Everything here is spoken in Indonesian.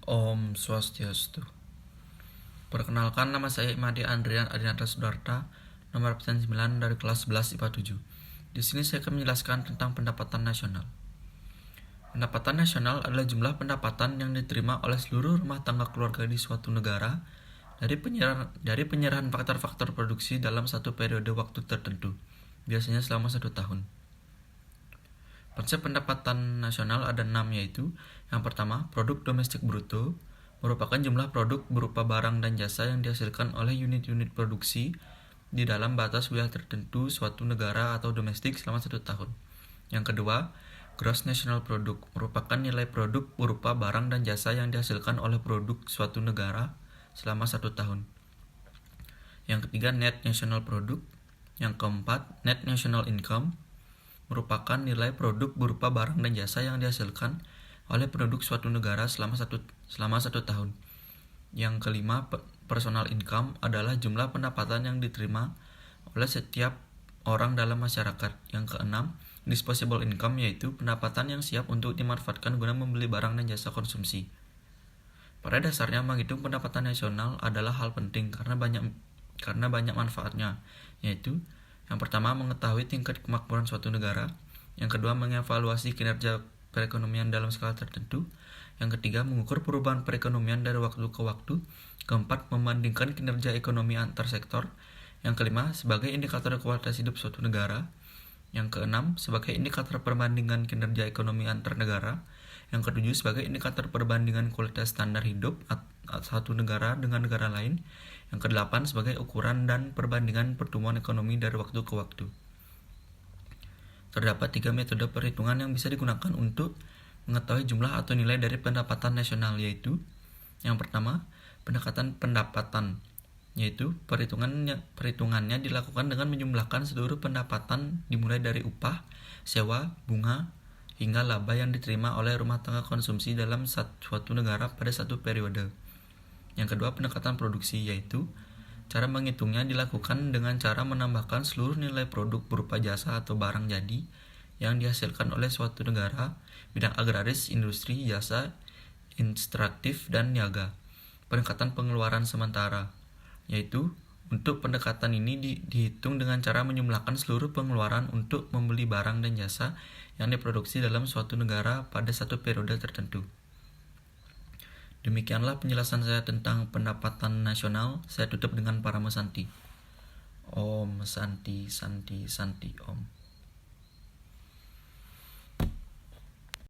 Om Swastiastu. Perkenalkan, nama saya Imadi Andrian Adinata Sudarta, nomor absen 9 dari kelas 11 IPA 7. Di sini saya akan menjelaskan tentang pendapatan nasional. Pendapatan nasional adalah jumlah pendapatan yang diterima oleh seluruh rumah tangga keluarga di suatu negara dari penyerahan faktor-faktor produksi dalam satu periode waktu tertentu, biasanya selama 1 tahun. Konsep pendapatan nasional ada 6, yaitu yang pertama, produk domestik bruto, merupakan jumlah produk berupa barang dan jasa yang dihasilkan oleh unit-unit produksi di dalam batas wilayah tertentu suatu negara atau domestik selama 1 tahun. Yang kedua, gross national product, merupakan nilai produk berupa barang dan jasa yang dihasilkan oleh produk suatu negara selama 1 tahun. Yang ketiga, net national product. Yang keempat, net national income, merupakan nilai produk berupa barang dan jasa yang dihasilkan oleh penduduk suatu negara selama satu tahun. Yang kelima, personal income adalah jumlah pendapatan yang diterima oleh setiap orang dalam masyarakat. Yang keenam, disposable income, yaitu pendapatan yang siap untuk dimanfaatkan guna membeli barang dan jasa konsumsi. Pada dasarnya, menghitung pendapatan nasional adalah hal penting karena banyak manfaatnya, yaitu yang pertama, mengetahui tingkat kemakmuran suatu negara. Yang kedua, mengevaluasi kinerja perekonomian dalam skala tertentu. Yang ketiga, mengukur perubahan perekonomian dari waktu ke waktu. Keempat, membandingkan kinerja ekonomi antar sektor. Yang kelima, sebagai indikator kualitas hidup suatu negara. Yang keenam, sebagai indikator perbandingan kinerja ekonomi antar negara. Yang ketujuh, sebagai indikator perbandingan kualitas standar hidup satu negara dengan negara lain. Yang kedelapan, sebagai ukuran dan perbandingan pertumbuhan ekonomi dari waktu ke waktu. Terdapat 3 metode perhitungan yang bisa digunakan untuk mengetahui jumlah atau nilai dari pendapatan nasional, yaitu yang pertama, pendekatan pendapatan, yaitu perhitungannya dilakukan dengan menjumlahkan seluruh pendapatan dimulai dari upah, sewa, bunga, hingga laba yang diterima oleh rumah tangga konsumsi dalam suatu negara pada satu periode. Yang kedua, pendekatan produksi, yaitu cara menghitungnya dilakukan dengan cara menambahkan seluruh nilai produk berupa jasa atau barang jadi yang dihasilkan oleh suatu negara, bidang agraris, industri, jasa, ekstraktif, dan niaga. Pendekatan pengeluaran sementara, yaitu untuk pendekatan ini dihitung dengan cara menjumlahkan seluruh pengeluaran untuk membeli barang dan jasa yang diproduksi dalam suatu negara pada satu periode tertentu. Demikianlah penjelasan saya tentang pendapatan nasional. Saya tutup dengan Parama Santi. Om Santi Santi Santi Om.